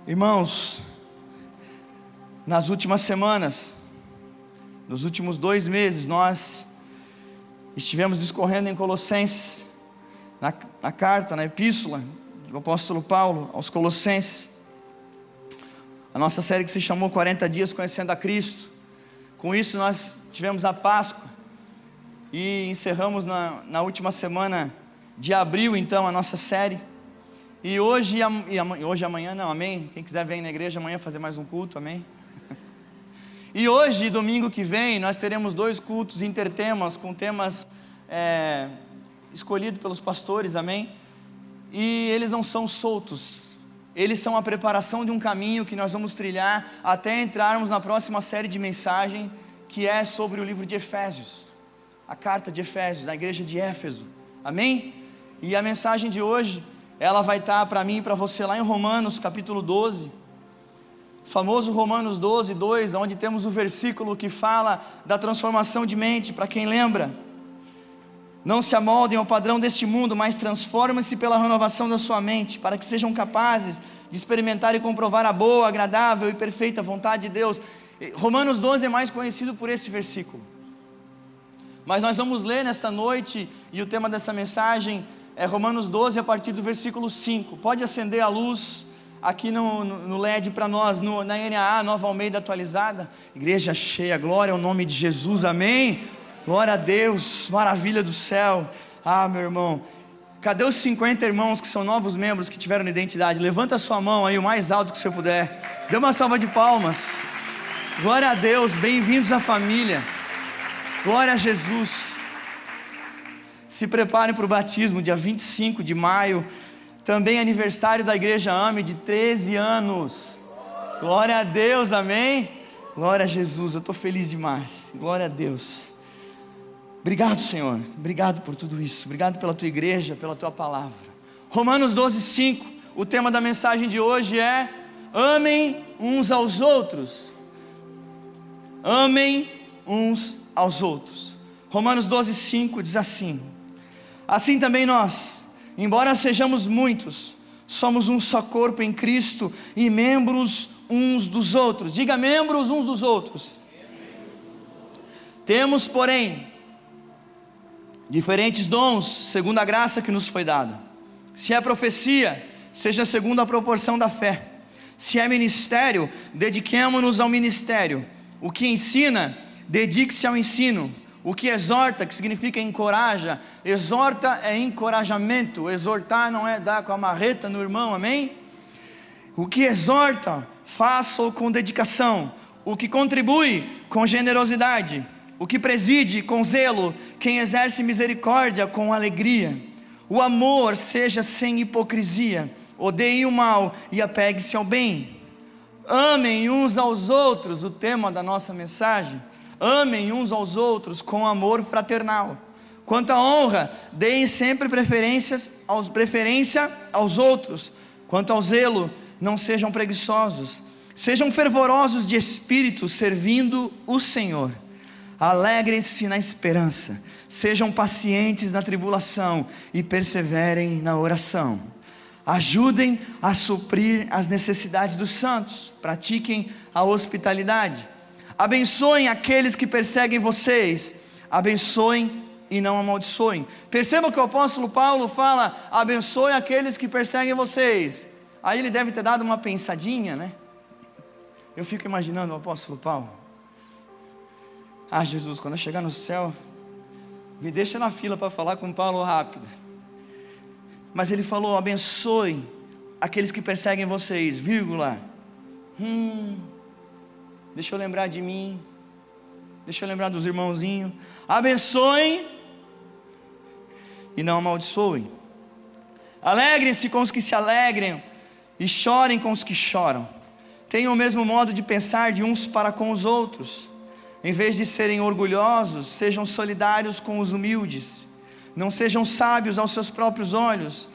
Irmãos, nas últimas semanas, nos últimos 2 meses, nós estivemos discorrendo em Colossenses, na carta, na epístola do apóstolo Paulo aos Colossenses, a nossa série que se chamou 40 Dias Conhecendo a Cristo. Com isso nós tivemos a Páscoa e encerramos na última semana de abril então a nossa série. E hoje e amanhã não, amém? Quem quiser vir na igreja amanhã fazer mais um culto, amém? E hoje, domingo que vem, nós teremos 2 cultos intertemas, com temas escolhidos pelos pastores, amém? E eles não são soltos, eles são a preparação de um caminho que nós vamos trilhar até entrarmos na próxima série de mensagem, que é sobre o livro de Efésios, a carta de Efésios, da igreja de Éfeso, amém? E a mensagem de hoje, ela vai estar para mim e para você lá em Romanos capítulo 12, famoso Romanos 12, 2, onde temos o versículo que fala da transformação de mente. Para quem lembra: não se amoldem ao padrão deste mundo, mas transformem-se pela renovação da sua mente, para que sejam capazes de experimentar e comprovar a boa, agradável e perfeita vontade de Deus. Romanos 12 é mais conhecido por esse versículo, mas nós vamos ler nessa noite, e o tema dessa mensagem é Romanos 12 a partir do versículo 5. Pode acender a luz aqui no LED para nós, na NAA, Nova Almeida atualizada. Igreja cheia, glória ao nome de Jesus, amém? Glória a Deus, maravilha do céu. Ah, meu irmão, cadê os 50 irmãos que são novos membros, que tiveram identidade? Levanta a sua mão aí o mais alto que você puder. Dê uma salva de palmas. Glória a Deus, bem-vindos à família. Glória a Jesus. Se preparem para o batismo, dia 25 de maio, também aniversário da igreja AME, de 13 anos, glória a Deus, amém? Glória a Jesus, eu estou feliz demais, glória a Deus. Obrigado, Senhor, obrigado por tudo isso, obrigado pela tua igreja, pela tua palavra. Romanos 12, 5, o tema da mensagem de hoje é: amem uns aos outros. Amem uns aos outros. Romanos 12, 5 diz assim: assim também nós, embora sejamos muitos, somos um só corpo em Cristo e membros uns dos outros. Diga: membros uns dos outros. Temos, porém, diferentes dons, segundo a graça que nos foi dada. Se é profecia, seja segundo a proporção da fé. Se é ministério, dediquemo-nos ao ministério. O que ensina, dedique-se ao ensino. O que exorta, que significa encoraja, exorta é encorajamento. Exortar não é dar com a marreta no irmão, amém? O que exorta, faça-o com dedicação. O que contribui, com generosidade. O que preside, com zelo. Quem exerce misericórdia, com alegria. O amor seja sem hipocrisia. Odeie o mal e apegue-se ao bem. Amem uns aos outros, o tema da nossa mensagem. Amem uns aos outros com amor fraternal. Quanto à honra, deem sempre preferência aos outros. Quanto ao zelo, não sejam preguiçosos. Sejam fervorosos de espírito, servindo o Senhor. Alegrem-se na esperança. Sejam pacientes na tribulação e perseverem na oração. Ajudem a suprir as necessidades dos santos. Pratiquem a hospitalidade. Abençoem aqueles que perseguem vocês. Abençoem e não amaldiçoem. Perceba que o apóstolo Paulo fala: abençoe aqueles que perseguem vocês. Aí ele deve ter dado uma pensadinha, né? Eu fico imaginando o apóstolo Paulo: ah, Jesus, quando eu chegar no céu, me deixa na fila para falar com Paulo rápido. Mas ele falou: abençoe aqueles que perseguem vocês, vírgula. Deixa eu lembrar de mim. Deixa eu lembrar dos irmãozinhos. Abençoem e não amaldiçoem. Alegrem-se com os que se alegrem e chorem com os que choram. Tenham o mesmo modo de pensar de uns para com os outros. Em vez de serem orgulhosos, sejam solidários com os humildes. Não sejam sábios aos seus próprios olhos.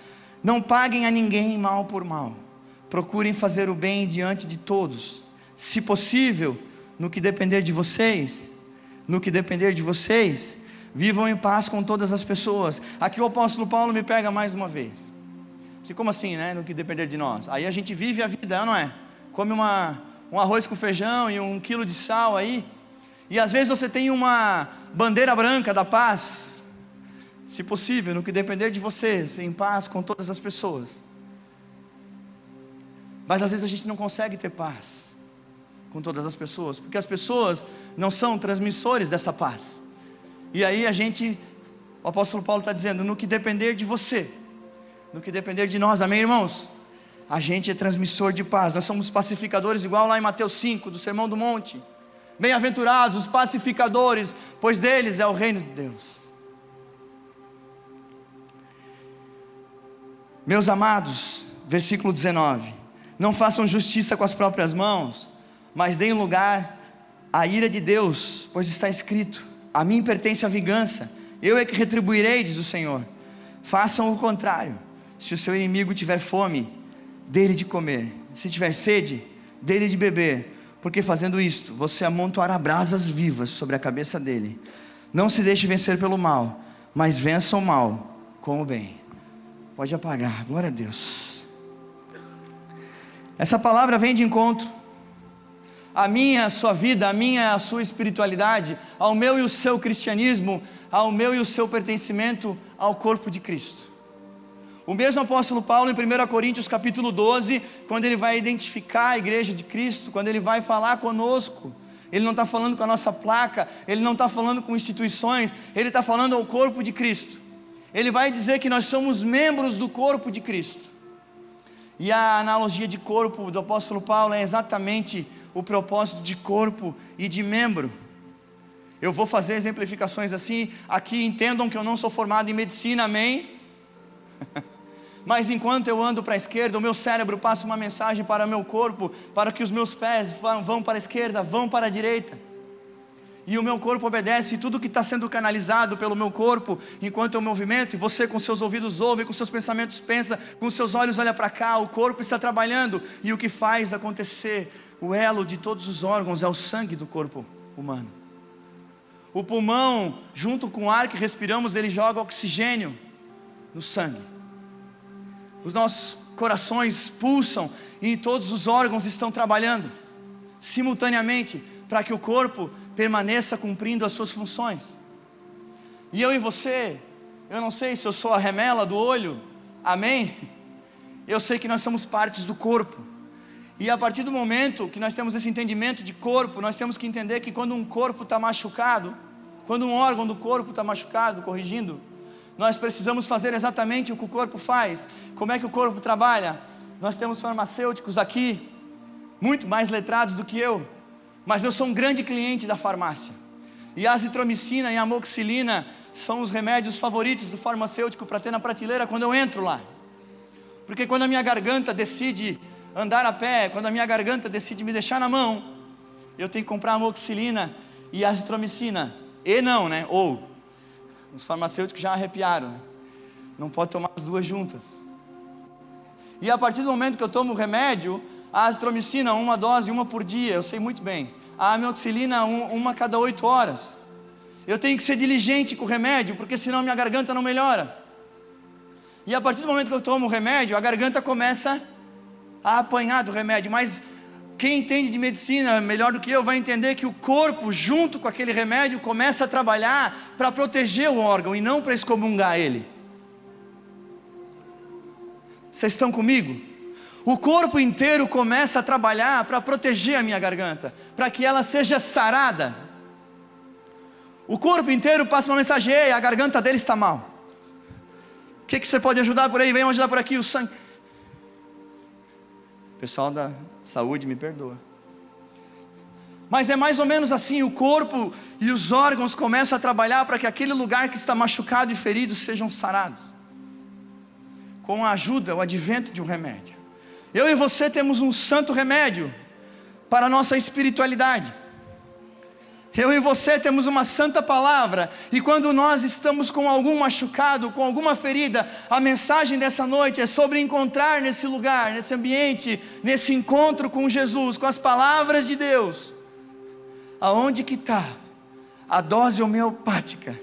Não paguem a ninguém mal por mal. Procurem fazer o bem diante de todos. Se possível, no que depender de vocês, vivam em paz com todas as pessoas. Aqui o apóstolo Paulo me pega mais uma vez. Como assim, né? No que depender de nós. Aí a gente vive a vida, não é? Come um arroz com feijão e 1 quilo de sal aí. E às vezes você tem uma bandeira branca da paz. Se possível, no que depender de você, ser em paz com todas as pessoas. Mas às vezes a gente não consegue ter paz com todas as pessoas, porque as pessoas não são transmissores dessa paz. E aí o apóstolo Paulo está dizendo, no que depender de você, no que depender de nós, amém, irmãos? A gente é transmissor de paz, nós somos pacificadores, igual lá em Mateus 5, do Sermão do Monte. Bem-aventurados os pacificadores, pois deles é o reino de Deus. Meus amados, versículo 19, não façam justiça com as próprias mãos, mas deem lugar à ira de Deus, pois está escrito, a mim pertence a vingança, eu é que retribuirei, diz o Senhor. Façam o contrário, se o seu inimigo tiver fome, dê-lhe de comer, se tiver sede, dê-lhe de beber, porque fazendo isto, você amontoará brasas vivas sobre a cabeça dele. Não se deixe vencer pelo mal, mas vença o mal com o bem. Pode apagar, glória a Deus. Essa palavra vem de encontro à minha, a sua vida, à minha, a sua espiritualidade, ao meu e o seu cristianismo, ao meu e o seu pertencimento ao corpo de Cristo. O mesmo apóstolo Paulo em 1 Coríntios capítulo 12, quando ele vai identificar a igreja de Cristo, quando ele vai falar conosco, ele não está falando com a nossa placa, ele não está falando com instituições, ele está falando ao corpo de Cristo. Ele vai dizer que nós somos membros do corpo de Cristo. E a analogia de corpo do apóstolo Paulo é exatamente o propósito de corpo e de membro. Eu vou fazer exemplificações assim, aqui entendam que eu não sou formado em medicina, amém? Mas enquanto eu ando para a esquerda, o meu cérebro passa uma mensagem para o meu corpo, para que os meus pés vão para a esquerda, vão para a direita. E o meu corpo obedece, e tudo que está sendo canalizado pelo meu corpo, enquanto eu movimento, e você com seus ouvidos ouve, com seus pensamentos pensa, com seus olhos olha para cá, o corpo está trabalhando, e o que faz acontecer, o elo de todos os órgãos é o sangue do corpo humano. O pulmão, junto com o ar que respiramos, ele joga oxigênio no sangue. Os nossos corações pulsam, e todos os órgãos estão trabalhando simultaneamente, para que o corpo permaneça cumprindo as suas funções. E eu e você, eu não sei se eu sou a remela do olho, amém? Eu sei que nós somos partes do corpo. E a partir do momento que nós temos esse entendimento de corpo, nós temos que entender que quando um corpo está machucado, quando um órgão do corpo está machucado, corrigindo, nós precisamos fazer exatamente o que o corpo faz. Como é que o corpo trabalha? Nós temos farmacêuticos aqui, muito mais letrados do que eu, mas eu sou um grande cliente da farmácia. E a azitromicina e a amoxicilina são os remédios favoritos do farmacêutico para ter na prateleira quando eu entro lá. Porque quando a minha garganta decide andar a pé, quando a minha garganta decide me deixar na mão, eu tenho que comprar amoxicilina e azitromicina. E não, né? Ou, os farmacêuticos já arrepiaram, né? Não pode tomar as duas juntas. E a partir do momento que eu tomo o remédio, a azitromicina, 1 dose, 1 por dia, eu sei muito bem. A amoxicilina, 1 a cada 8 horas. Eu tenho que ser diligente com o remédio, porque senão minha garganta não melhora. E a partir do momento que eu tomo o remédio, a garganta começa a apanhar do remédio. Mas quem entende de medicina melhor do que eu vai entender que o corpo, junto com aquele remédio, começa a trabalhar para proteger o órgão e não para excomungar ele. Vocês estão comigo? O corpo inteiro começa a trabalhar para proteger a minha garganta, para que ela seja sarada. O corpo inteiro passa uma mensagem: ei, a garganta dele está mal. O que você pode ajudar por aí? Vem ajudar por aqui, o sangue. O pessoal da saúde me perdoa. Mas é mais ou menos assim, o corpo e os órgãos começam a trabalhar para que aquele lugar que está machucado e ferido sejam sarados, com a ajuda, o advento de um remédio. Eu e você temos um santo remédio para a nossa espiritualidade. Eu e você temos uma santa palavra, e quando nós estamos com algum machucado, com alguma ferida, a mensagem dessa noite é sobre encontrar nesse lugar, nesse ambiente, nesse encontro com Jesus, com as palavras de Deus, aonde que está a dose homeopática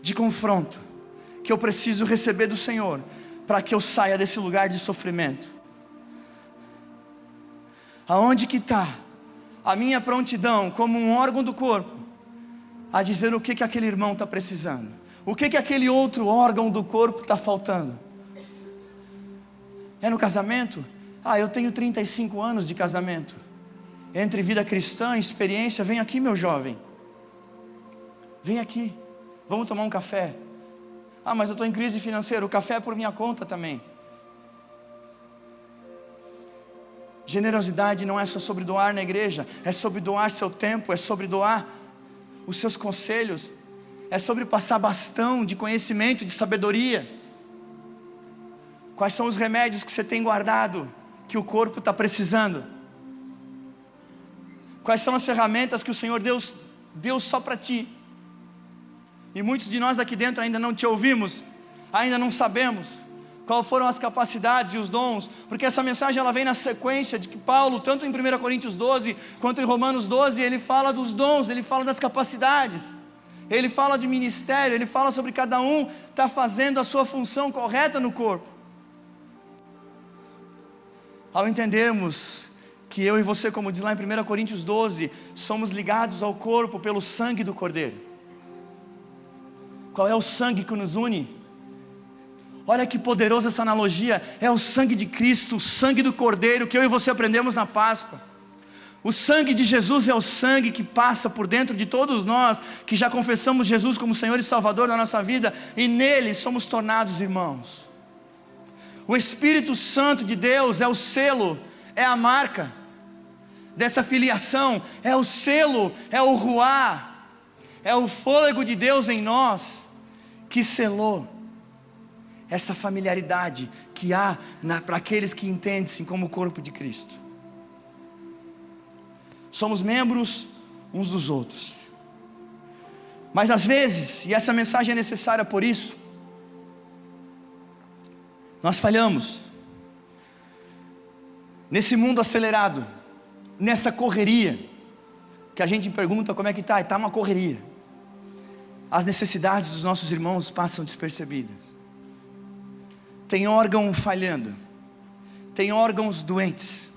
de confronto, que eu preciso receber do Senhor, para que eu saia desse lugar de sofrimento? Aonde que está a minha prontidão como um órgão do corpo a dizer o que aquele irmão está precisando? O que aquele outro órgão do corpo está faltando? É no casamento? Eu tenho 35 anos de casamento. Entre vida cristã e experiência, vem aqui, meu jovem. Vem aqui, vamos tomar um café. Mas eu estou em crise financeira, o café é por minha conta também. Generosidade não é só sobre doar na igreja, é sobre doar seu tempo, é sobre doar os seus conselhos, é sobre passar bastão de conhecimento, de sabedoria. Quais são os remédios que você tem guardado, que o corpo está precisando? Quais são as ferramentas que o Senhor Deus deu só para ti? E muitos de nós aqui dentro ainda não te ouvimos, ainda não sabemos quais foram as capacidades e os dons, porque essa mensagem ela vem na sequência de que Paulo, tanto em 1 Coríntios 12, quanto em Romanos 12, ele fala dos dons, ele fala das capacidades, ele fala de ministério, ele fala sobre cada um estar fazendo a sua função correta no corpo. Ao entendermos que eu e você, como diz lá em 1 Coríntios 12, somos ligados ao corpo pelo sangue do Cordeiro. Qual é o sangue que nos une? Olha que poderosa essa analogia, é o sangue de Cristo, o sangue do Cordeiro, que eu e você aprendemos na Páscoa. O sangue de Jesus é o sangue que passa por dentro de todos nós, que já confessamos Jesus como Senhor e Salvador da nossa vida, e nele somos tornados irmãos. O Espírito Santo de Deus é o selo, é a marca dessa filiação, é o selo, é o ruá, é o fôlego de Deus em nós, que selou essa familiaridade que há para aqueles que entendem-se como o corpo de Cristo. Somos membros uns dos outros, mas às vezes, e essa mensagem é necessária por isso, nós falhamos, nesse mundo acelerado, nessa correria, que a gente pergunta como é que está, e está uma correria, as necessidades dos nossos irmãos passam despercebidas. Tem órgão falhando, tem órgãos doentes,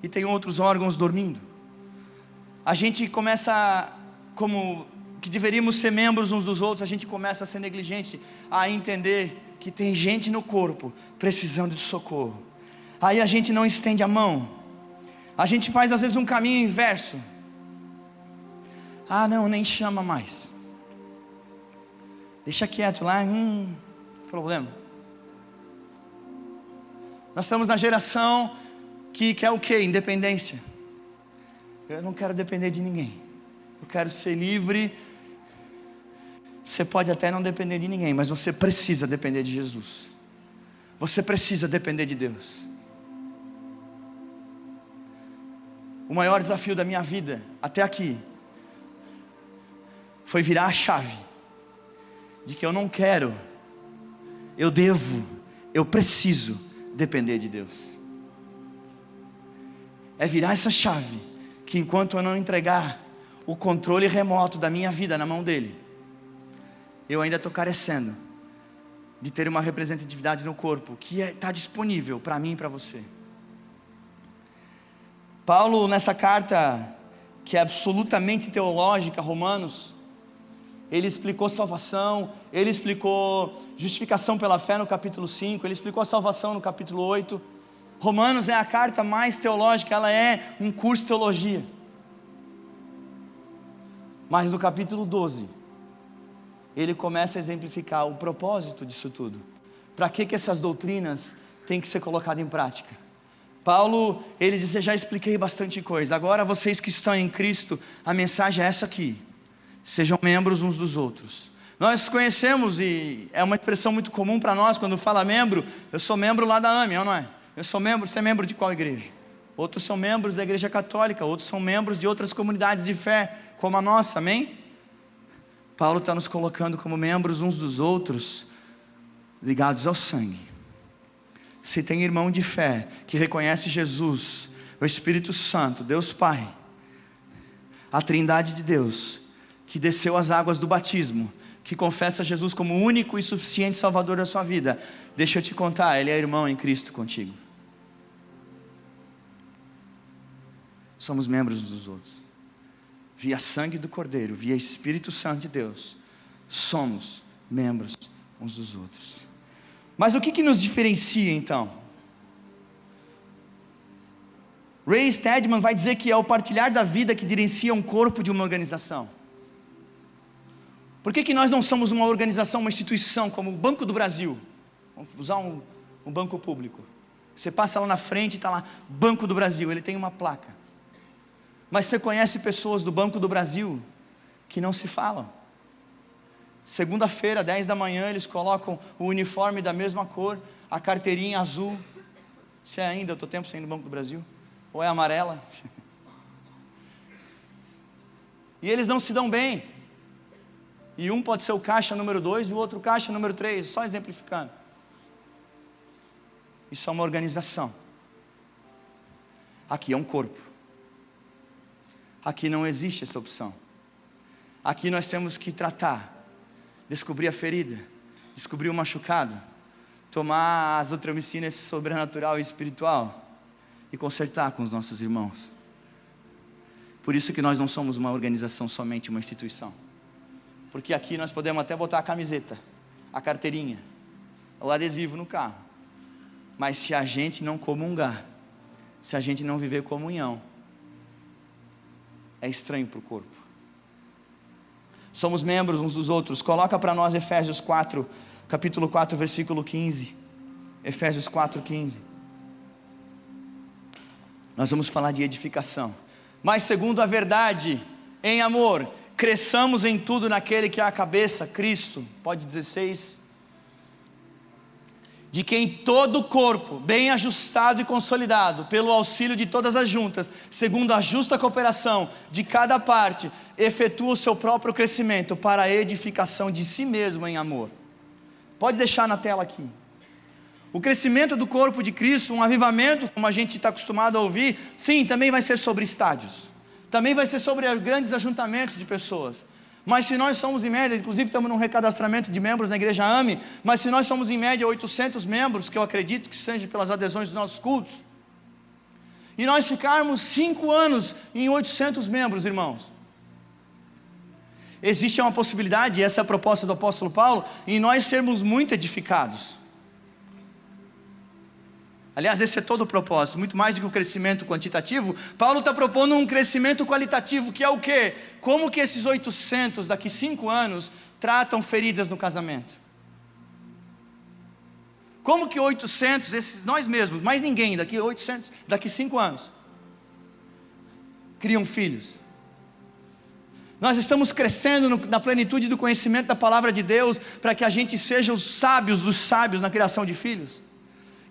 e tem outros órgãos dormindo. A gente começa, como que deveríamos ser membros uns dos outros, a gente começa a ser negligente, a entender que tem gente no corpo precisando de socorro. Aí a gente não estende a mão, a gente faz às vezes um caminho inverso. Não, nem chama mais, deixa quieto lá, problema. Nós estamos na geração que quer o quê? Independência. Eu não quero depender de ninguém, eu quero ser livre. Você pode até não depender de ninguém, mas você precisa depender de Jesus. Você precisa depender de Deus. O maior desafio da minha vida até aqui foi virar a chave de que eu não quero, eu devo, eu preciso depender de Deus. É virar essa chave, que enquanto eu não entregar o controle remoto da minha vida na mão dele, eu ainda estou carecendo de ter uma representatividade no corpo que está disponível para mim e para você. Paulo, nessa carta que é absolutamente teológica, Romanos, ele explicou salvação, ele explicou justificação pela fé no capítulo 5, ele explicou a salvação no capítulo 8. Romanos é a carta mais teológica, ela é um curso de teologia. Mas no capítulo 12, ele começa a exemplificar o propósito disso tudo. Para que essas doutrinas têm que ser colocadas em prática? Paulo, ele diz: eu já expliquei bastante coisa, agora vocês que estão em Cristo, a mensagem é essa aqui: sejam membros uns dos outros. Nós conhecemos, e é uma expressão muito comum para nós, quando fala membro, eu sou membro lá da AME, não é? Eu sou membro, você é membro de qual igreja? Outros são membros da igreja católica, outros são membros de outras comunidades de fé, como a nossa, amém? Paulo está nos colocando como membros uns dos outros, ligados ao sangue. Se tem irmão de fé, que reconhece Jesus, o Espírito Santo, Deus Pai, a Trindade de Deus, que desceu as águas do batismo, que confessa Jesus como o único e suficiente Salvador da sua vida, deixa eu te contar, ele é irmão em Cristo contigo. Somos membros uns dos outros, via sangue do Cordeiro, via Espírito Santo de Deus, somos membros uns dos outros. Mas o que nos diferencia então? Ray Stedman vai dizer que é o partilhar da vida que diferencia um corpo de uma organização. Por que nós não somos uma organização, uma instituição como o Banco do Brasil? Vamos usar um banco público. Você passa lá na frente e está lá, Banco do Brasil, ele tem uma placa. Mas você conhece pessoas do Banco do Brasil que não se falam. Segunda-feira, 10 da manhã, eles colocam o uniforme da mesma cor, a carteirinha azul. Se é ainda, eu estou tempo sem ir no Banco do Brasil. Ou é amarela. E eles não se dão bem. E um pode ser o caixa número 2 e o outro o caixa número 3, só exemplificando. Isso é uma organização. Aqui é um corpo. Aqui não existe essa opção. Aqui nós temos que tratar, descobrir a ferida, descobrir o machucado, tomar as azitromicina sobrenatural e espiritual e consertar com os nossos irmãos. Por isso que nós não somos uma organização, somente uma instituição. Porque aqui nós podemos até botar a camiseta, a carteirinha, o adesivo no carro. Mas se a gente não comungar, se a gente não viver comunhão, é estranho para o corpo. Somos membros uns dos outros. Coloca para nós Efésios 4, capítulo 4, versículo 15. Efésios 4, 15. Nós vamos falar de edificação. Mas segundo a verdade, em amor, cresçamos em tudo naquele que é a cabeça, Cristo. Pode 16. De quem todo o corpo, bem ajustado e consolidado, pelo auxílio de todas as juntas, segundo a justa cooperação de cada parte, efetua o seu próprio crescimento para a edificação de si mesmo em amor. Pode deixar na tela aqui. O crescimento do corpo de Cristo, um avivamento, como a gente está acostumado a ouvir, sim, também vai ser sobre estádios, também vai ser sobre grandes ajuntamentos de pessoas. Mas se nós somos em média, inclusive estamos num recadastramento de membros na igreja AME, mas se nós somos em média 800 membros, que eu acredito que seja pelas adesões dos nossos cultos, e nós ficarmos 5 anos em 800 membros, irmãos, existe uma possibilidade, e essa é a proposta do apóstolo Paulo, em nós sermos muito edificados. Aliás, esse é todo o propósito, muito mais do que o crescimento quantitativo. Paulo está propondo um crescimento qualitativo, que é o quê? Como que esses 800 daqui 5 anos tratam feridas no casamento? Como que 800, nós mesmos, mais ninguém, daqui 5 anos, criam filhos? Nós estamos crescendo na plenitude do conhecimento da palavra de Deus, para que a gente seja os sábios dos sábios na criação de filhos?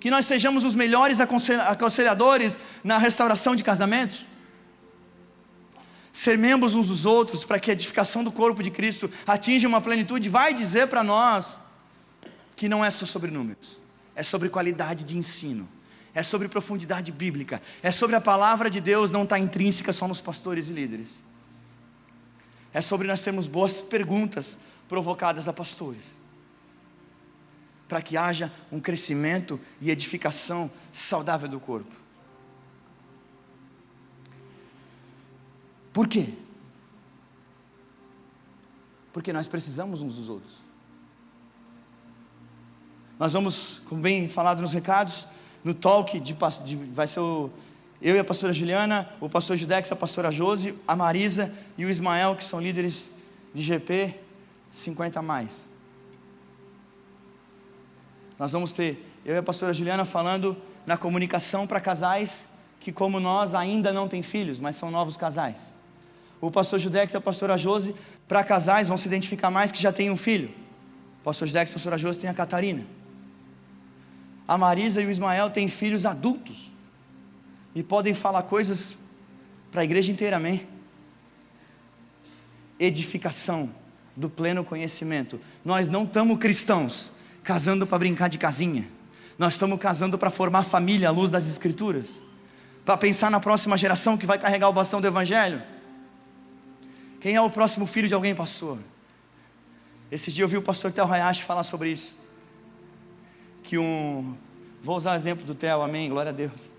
Que nós sejamos os melhores aconselhadores na restauração de casamentos? Ser membros uns dos outros, para que a edificação do corpo de Cristo atinja uma plenitude, vai dizer para nós que não é só sobre números, é sobre qualidade de ensino, é sobre profundidade bíblica, é sobre a palavra de Deus não estar intrínseca só nos pastores e líderes, é sobre nós termos boas perguntas provocadas a pastores, para que haja um crescimento e edificação saudável do corpo. Por quê? Porque nós precisamos uns dos outros. Nós vamos, como bem falado nos recados, no talk, vai ser eu e a pastora Juliana, o pastor Judex, a pastora Josi, a Marisa e o Ismael, que são líderes de GP 50 a mais. Nós vamos ter, eu e a pastora Juliana falando na comunicação para casais que, como nós, ainda não têm filhos, mas são novos casais. O pastor Judex e a pastora Josi, para casais, vão se identificar mais que já têm um filho. O pastor Judex e a pastora Josi têm a Catarina. A Marisa e o Ismael têm filhos adultos e podem falar coisas para a igreja inteira, amém? Edificação do pleno conhecimento. Nós não estamos cristãos casando para brincar de casinha. Nós estamos casando para formar família à luz das Escrituras, para pensar na próxima geração que vai carregar o bastão do Evangelho. Quem é o próximo filho de alguém, pastor? Esse dia eu vi o pastor Theo Hayashi falar sobre isso. Vou usar o exemplo do Theo, amém, glória a Deus.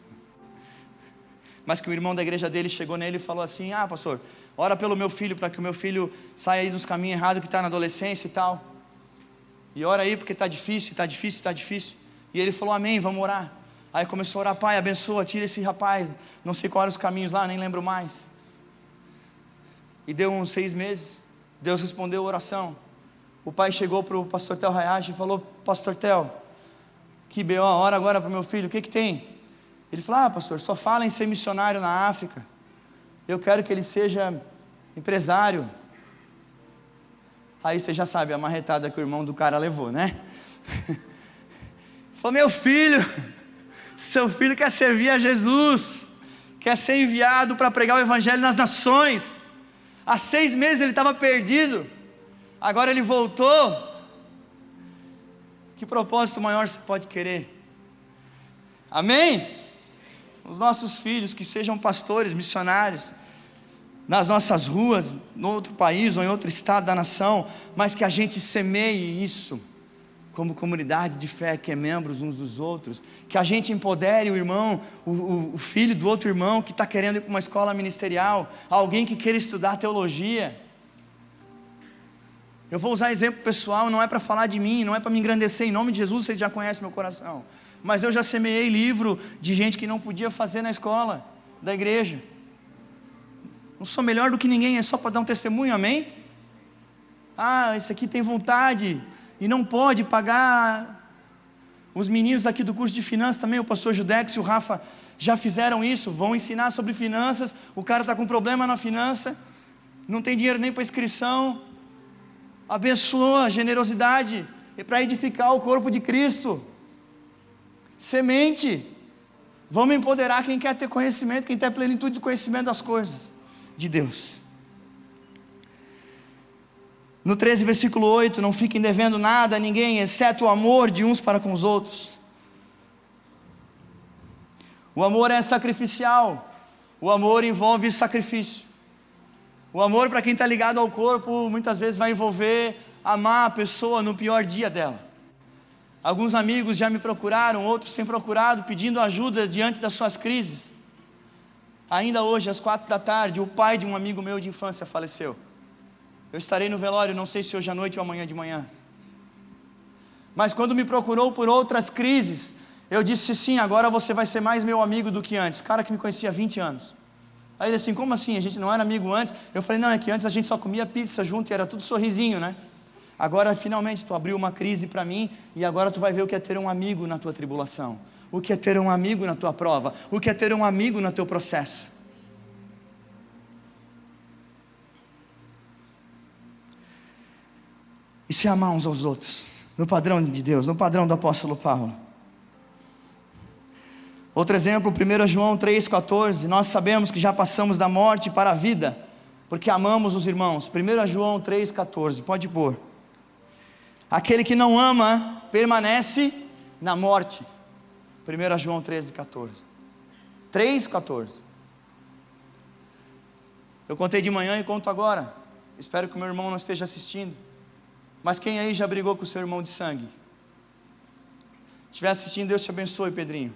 Mas que o irmão da igreja dele chegou nele e falou assim: pastor, ora pelo meu filho, para que o meu filho saia aí dos caminhos errados, que está na adolescência e tal. E ora aí, porque está difícil, está difícil, está difícil. E ele falou: amém, vamos orar. Aí começou a orar: pai, abençoa, tira esse rapaz, não sei quais eram os caminhos lá, nem lembro mais. E deu uns 6 meses, Deus respondeu a oração. O pai chegou para o pastor Theo Hayashi e falou: pastor Theo, que B.O., ora agora para o meu filho, o que tem? Ele falou: pastor, só fala em ser missionário na África, eu quero que ele seja empresário. Aí você já sabe a marretada que o irmão do cara levou, né? Falou: meu filho, seu filho quer servir a Jesus, quer ser enviado para pregar o evangelho nas nações. Há 6 meses ele estava perdido, agora ele voltou. Que propósito maior você pode querer? Amém? Os nossos filhos que sejam pastores, missionários, nas nossas ruas, em outro país ou em outro estado da nação, mas que a gente semeie isso, como comunidade de fé, que é membros uns dos outros, que a gente empodere o irmão, o filho do outro irmão que está querendo ir para uma escola ministerial, alguém que queira estudar teologia. Eu vou usar exemplo pessoal, não é para falar de mim, não é para me engrandecer, em nome de Jesus, vocês já conhecem meu coração, mas eu já semeei livro de gente que não podia fazer na escola da igreja. Não sou melhor do que ninguém, é só para dar um testemunho, amém? Esse aqui tem vontade e não pode pagar. Os meninos aqui do curso de finanças também, o pastor Judex e o Rafa já fizeram isso, vão ensinar sobre finanças. O cara está com problema na finança, não tem dinheiro nem para inscrição, abençoa a generosidade para edificar o corpo de Cristo. Semente. Vamos empoderar quem quer ter conhecimento, quem tem plenitude de conhecimento das coisas de Deus. No 13 versículo 8, não fiquem devendo nada a ninguém, exceto o amor de uns para com os outros. O amor é sacrificial, o amor envolve sacrifício. O amor, para quem está ligado ao corpo, muitas vezes vai envolver amar a pessoa no pior dia dela. Alguns amigos já me procuraram, outros têm procurado, pedindo ajuda diante das suas crises. Ainda hoje, às 4 da tarde, o pai de um amigo meu de infância faleceu. Eu estarei no velório, não sei se hoje à noite ou amanhã de manhã. Mas quando me procurou por outras crises, eu disse: sim, agora você vai ser mais meu amigo do que antes. Cara que me conhecia há 20 anos. Aí ele assim: como assim? A gente não era amigo antes? Eu falei: não, é que antes a gente só comia pizza junto e era tudo sorrisinho, né? Agora finalmente tu abriu uma crise para mim, e agora tu vai ver o que é ter um amigo na tua tribulação, o que é ter um amigo na tua prova, o que é ter um amigo no teu processo. E se amar uns aos outros, no padrão de Deus, no padrão do apóstolo Paulo. Outro exemplo, 1 João 3,14, nós sabemos que já passamos da morte para a vida, porque amamos os irmãos. 1 João 3,14, pode pôr. Aquele que não ama, permanece na morte. 1 João 13,14. 3,14. Eu contei de manhã e conto agora. Espero que o meu irmão não esteja assistindo. Mas quem aí já brigou com o seu irmão de sangue? Se estiver assistindo, Deus te abençoe, Pedrinho.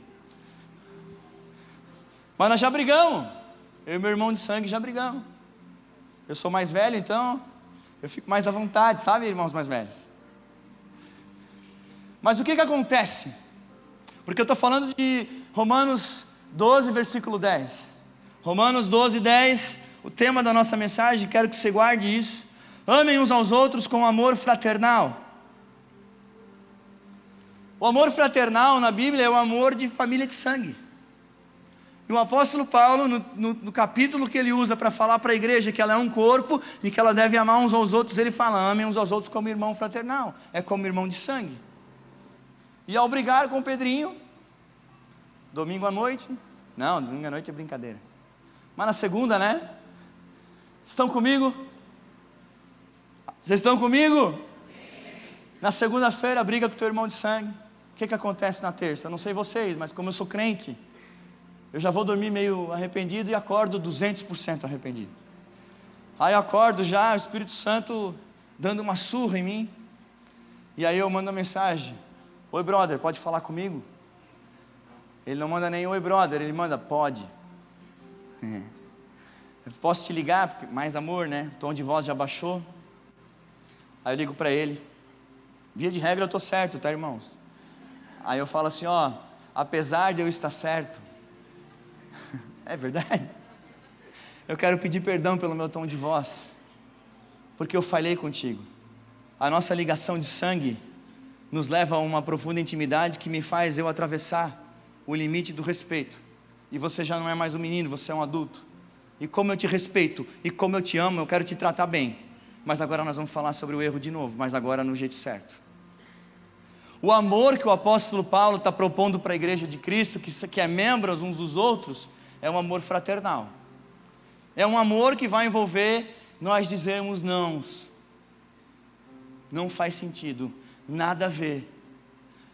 Mas nós já brigamos. Eu e meu irmão de sangue já brigamos. Eu sou mais velho, então eu fico mais à vontade, sabe, irmãos mais velhos? Mas o que acontece? Porque eu estou falando de Romanos 12, versículo 10. Romanos 12, 10, o tema da nossa mensagem, quero que você guarde isso. Amem uns aos outros com amor fraternal. O amor fraternal na Bíblia é o amor de família de sangue. E o apóstolo Paulo, no capítulo que ele usa para falar para a igreja que ela é um corpo e que ela deve amar uns aos outros, ele fala: amem uns aos outros como irmão fraternal, é como irmão de sangue. E ao brigar com o Pedrinho, domingo à noite, não, domingo à noite é brincadeira, mas na segunda, né? Estão comigo? Vocês estão comigo? Na segunda-feira, briga com o teu irmão de sangue. O que acontece na terça? Eu não sei vocês, mas como eu sou crente, eu já vou dormir meio arrependido e acordo 200% arrependido. Aí eu acordo já, o Espírito Santo dando uma surra em mim. E aí eu mando uma mensagem: oi brother, pode falar comigo? Ele não manda nem oi brother, ele manda pode. Eu posso te ligar? Porque mais amor, né? O tom de voz já baixou. Aí eu ligo para ele. Via de regra eu estou certo, tá, irmãos? Aí eu falo assim: ó, apesar de eu estar certo, é verdade, eu quero pedir perdão pelo meu tom de voz, porque eu falhei contigo. A nossa ligação de sangue nos leva a uma profunda intimidade que me faz eu atravessar o limite do respeito. E você já não é mais um menino, você é um adulto. E como eu te respeito, e como eu te amo, eu quero te tratar bem. Mas agora nós vamos falar sobre o erro de novo, mas agora no jeito certo. O amor que o apóstolo Paulo está propondo para a igreja de Cristo, que é membros uns dos outros, é um amor fraternal. É um amor que vai envolver nós dizermos não. Não faz sentido, nada a ver.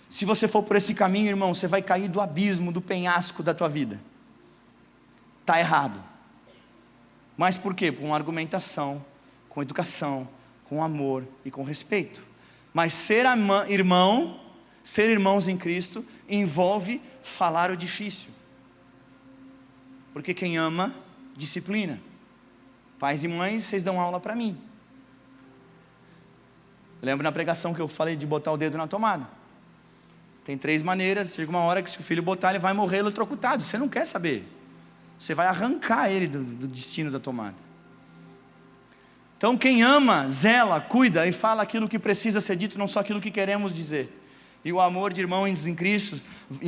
Se você for por esse caminho, irmão, você vai cair do abismo, do penhasco da tua vida. Está errado. Mas por quê? Com argumentação, com educação, com amor e com respeito. Mas ser irmão, ser irmãos em Cristo, envolve falar o difícil. Porque quem ama, disciplina. Pais e mães, vocês dão aula para mim. Eu lembro na pregação que eu falei de botar o dedo na tomada. Tem 3 maneiras, chega uma hora que se o filho botar, ele vai morrer eletrocutado. Você não quer saber. Você vai arrancar ele do destino da tomada. Então quem ama, zela, cuida e fala aquilo que precisa ser dito, não só aquilo que queremos dizer. E o amor de irmãos em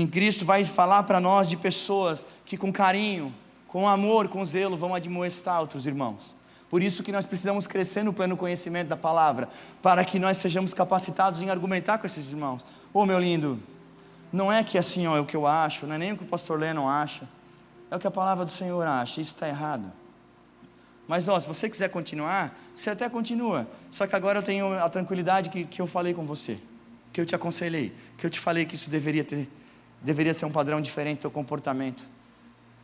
Cristo vai falar para nós de pessoas que com carinho, com amor, com zelo vão admoestar outros irmãos. Por isso que nós precisamos crescer no pleno conhecimento da palavra, para que nós sejamos capacitados em argumentar com esses irmãos. Ô meu lindo, não é que assim ó, é o que eu acho, não é nem o que o pastor Lennon acha, é o que a palavra do Senhor acha, isso está errado. Mas ó, se você quiser continuar, você até continua, só que agora eu tenho a tranquilidade que eu falei com você, que eu te aconselhei, que eu te falei que isso deveria ser um padrão diferente do teu comportamento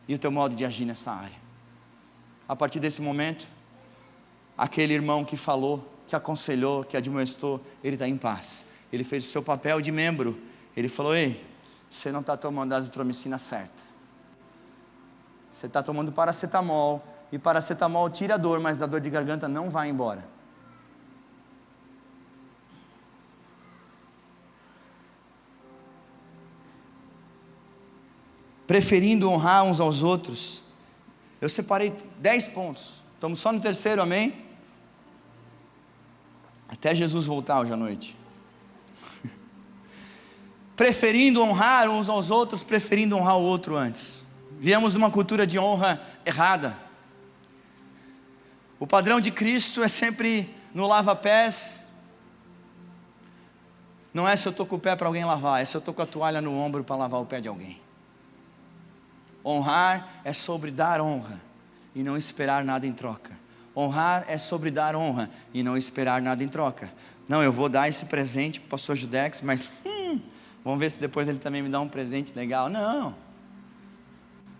e o teu modo de agir nessa área. A partir desse momento, aquele irmão que falou, que aconselhou, que admoestou, ele está em paz. Ele fez o seu papel de membro. Ele falou: ei, você não está tomando a azitromicina certa. Você está tomando paracetamol. E paracetamol tira a dor, mas a dor de garganta não vai embora. Preferindo honrar uns aos outros. Eu separei 10 pontos. Estamos só no terceiro, amém? Até Jesus voltar hoje à noite. Preferindo honrar uns aos outros, preferindo honrar o outro antes. Viemos de uma cultura de honra errada. O padrão de Cristo é sempre no lava-pés. Não é se eu estou com o pé para alguém lavar, é se eu estou com a toalha no ombro para lavar o pé de alguém. Honrar é sobre dar honra e não esperar nada em troca. Honrar é sobre dar honra e não esperar nada em troca. Não, eu vou dar esse presente para o pastor Judex, mas vamos ver se depois ele também me dá um presente legal. Não,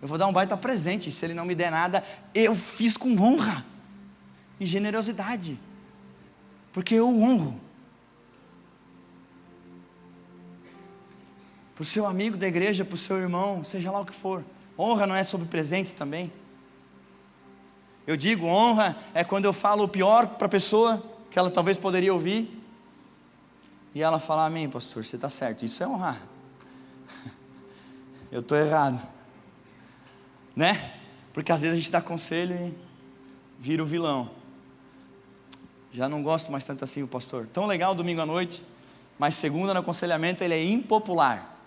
eu vou dar um baita presente. Se ele não me der nada, eu fiz com honra e generosidade, porque eu o honro. Para o seu amigo da igreja, para o seu irmão, seja lá o que for. Honra não é sobre presentes também. Eu digo, honra é quando eu falo o pior para a pessoa, que ela talvez poderia ouvir, e ela fala: amém pastor, você está certo, isso é honrar. Eu estou errado, né? Porque às vezes a gente dá conselho e vira o vilão. Já não gosto mais tanto assim o pastor. Tão legal domingo à noite, mas segunda no aconselhamento ele é impopular.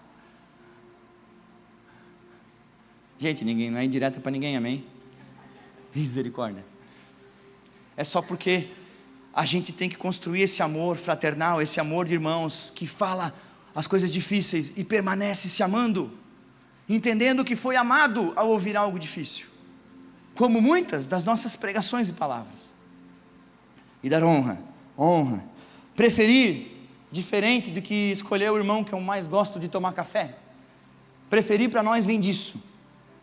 Gente, ninguém, não é indireta para ninguém, amém? Misericórdia. É só porque a gente tem que construir esse amor fraternal, esse amor de irmãos, que fala as coisas difíceis e permanece se amando, entendendo que foi amado ao ouvir algo difícil, como muitas das nossas pregações e palavras. E dar honra, preferir, diferente do que escolher o irmão que eu mais gosto de tomar café. Preferir para nós vem disso.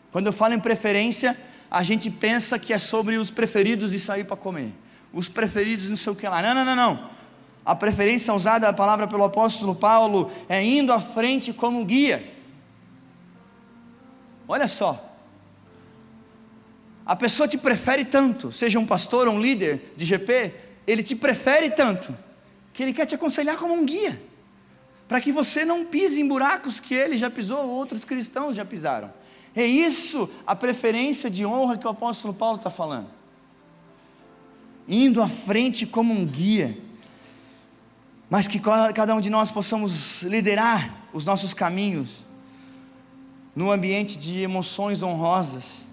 Quando eu falo em preferência, a gente pensa que é sobre os preferidos de sair para comer. os preferidos não sei o que lá. Não. A preferência usada, a palavra pelo apóstolo Paulo, é indo à frente como guia. Olha só, a pessoa te prefere tanto, seja um pastor ou um líder de GP, ele te prefere tanto, que ele quer te aconselhar como um guia, para que você não pise em buracos que ele já pisou, ou outros cristãos já pisaram. É isso a preferência de honra que o apóstolo Paulo está falando, indo à frente como um guia, mas que cada um de nós possamos liderar os nossos caminhos, no ambiente de emoções honrosas,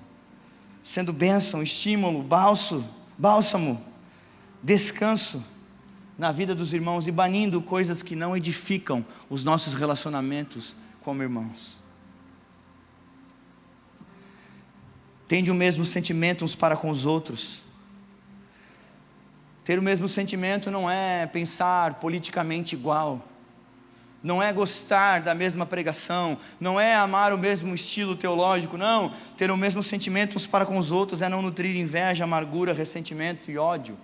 sendo bênção, estímulo, bálsamo, descanso na vida dos irmãos e banindo coisas que não edificam os nossos relacionamentos como irmãos. Tende o mesmo sentimento uns para com os outros. Ter o mesmo sentimento não é pensar politicamente igual, não é gostar da mesma pregação, não é amar o mesmo estilo teológico, não. Ter o mesmo sentimento uns para com os outros é não nutrir inveja, amargura, ressentimento e ódio.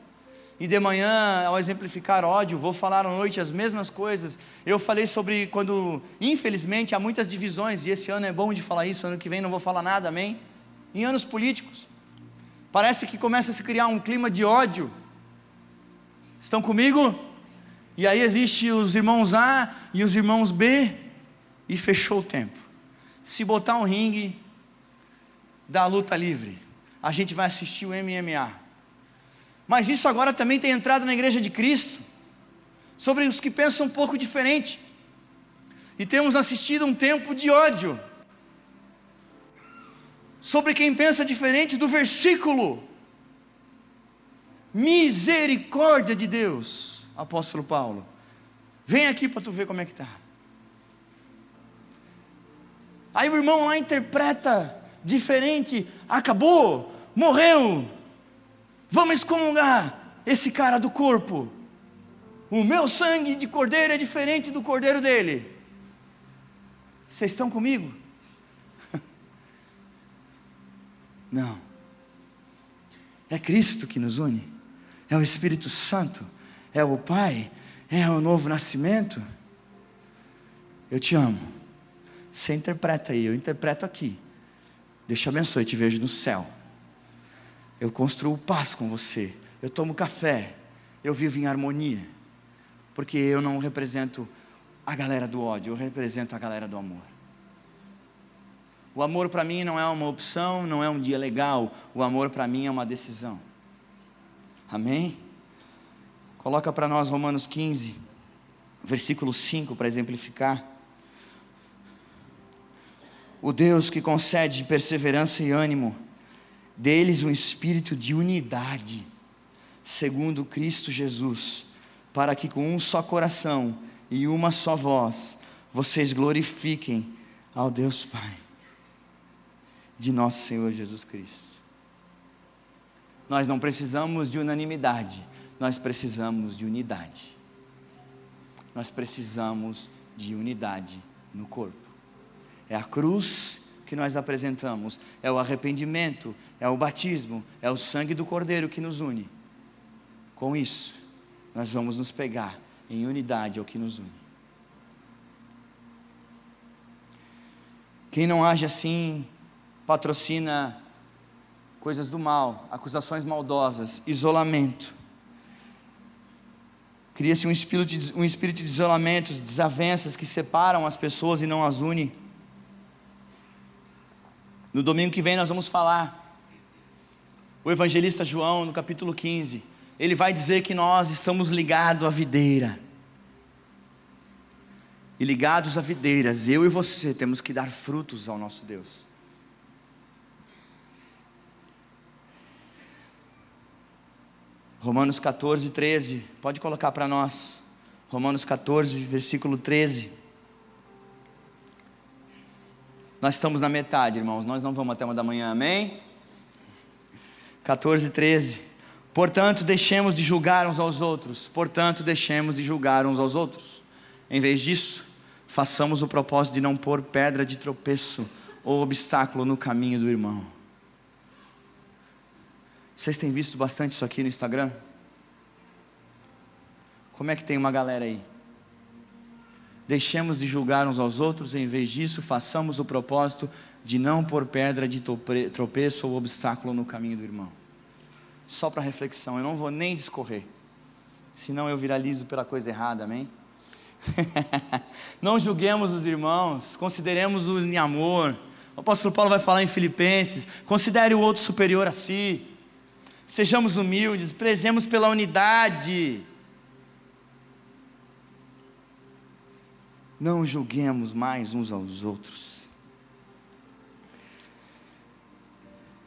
E de manhã, ao exemplificar ódio, vou falar à noite as mesmas coisas. Eu falei sobre quando, infelizmente, há muitas divisões, e esse ano é bom de falar isso, ano que vem não vou falar nada, amém? Em anos políticos, parece que começa a se criar um clima de ódio. Estão comigo? E aí existe os irmãos A e os irmãos B, e fechou o tempo. Se botar um ringue da luta livre, a gente vai assistir o MMA. Mas isso agora também tem entrado na igreja de Cristo, sobre os que pensam um pouco diferente, e temos assistido um tempo de ódio, sobre quem pensa diferente do versículo. Misericórdia de Deus, apóstolo Paulo, vem aqui para tu ver como é que está. Aí o irmão lá interpreta diferente, acabou, morreu, vamos excomungar esse cara do corpo, o meu sangue de cordeiro é diferente do cordeiro dele. Vocês estão comigo? Não, é Cristo que nos une, é o Espírito Santo, é o Pai, é o novo nascimento. Eu te amo, você interpreta aí, eu interpreto aqui. Deus te abençoe, te vejo no céu. Eu construo paz com você, eu tomo café, eu vivo em harmonia, porque eu não represento a galera do ódio, eu represento a galera do amor. O amor para mim não é uma opção, não é um dia legal, o amor para mim é uma decisão. Amém? Coloca para nós Romanos 15, versículo 5, para exemplificar. O Deus que concede perseverança e ânimo, dê-lhes um espírito de unidade, segundo Cristo Jesus, para que com um só coração e uma só voz, vocês glorifiquem ao Deus Pai, de nosso Senhor Jesus Cristo. Nós não precisamos de unanimidade, nós precisamos de unidade. Nós precisamos de unidade no corpo. É a cruz que nós apresentamos, é o arrependimento, é o batismo, é o sangue do Cordeiro que nos une. Com isso, nós vamos nos pegar em unidade ao que nos une. Quem não age assim, patrocina coisas do mal, acusações maldosas, isolamento. Cria-se um espírito de isolamento, desavenças que separam as pessoas e não as unem. No domingo que vem nós vamos falar, o evangelista João, no capítulo 15, ele vai dizer que nós estamos ligados à videira. E ligados à videiras, eu e você temos que dar frutos ao nosso Deus. Romanos 14, 13, pode colocar para nós. Romanos 14, versículo 13. Nós estamos na metade, irmãos, nós não vamos até 1 da manhã, amém? 14, 13. Portanto, deixemos de julgar uns aos outros. Portanto, deixemos de julgar uns aos outros. Em vez disso, façamos o propósito de não pôr pedra de tropeço ou obstáculo no caminho do irmão. Vocês têm visto bastante isso aqui no Instagram? Como é que tem uma galera aí? Deixemos de julgar uns aos outros, em vez disso, façamos o propósito de não pôr pedra de tropeço ou obstáculo no caminho do irmão. Só para reflexão, eu não vou nem discorrer, senão eu viralizo pela coisa errada, amém? Não julguemos os irmãos, consideremos-os em amor. O apóstolo Paulo vai falar em Filipenses: considere o outro superior a si, sejamos humildes, prezemos pela unidade, não julguemos mais uns aos outros.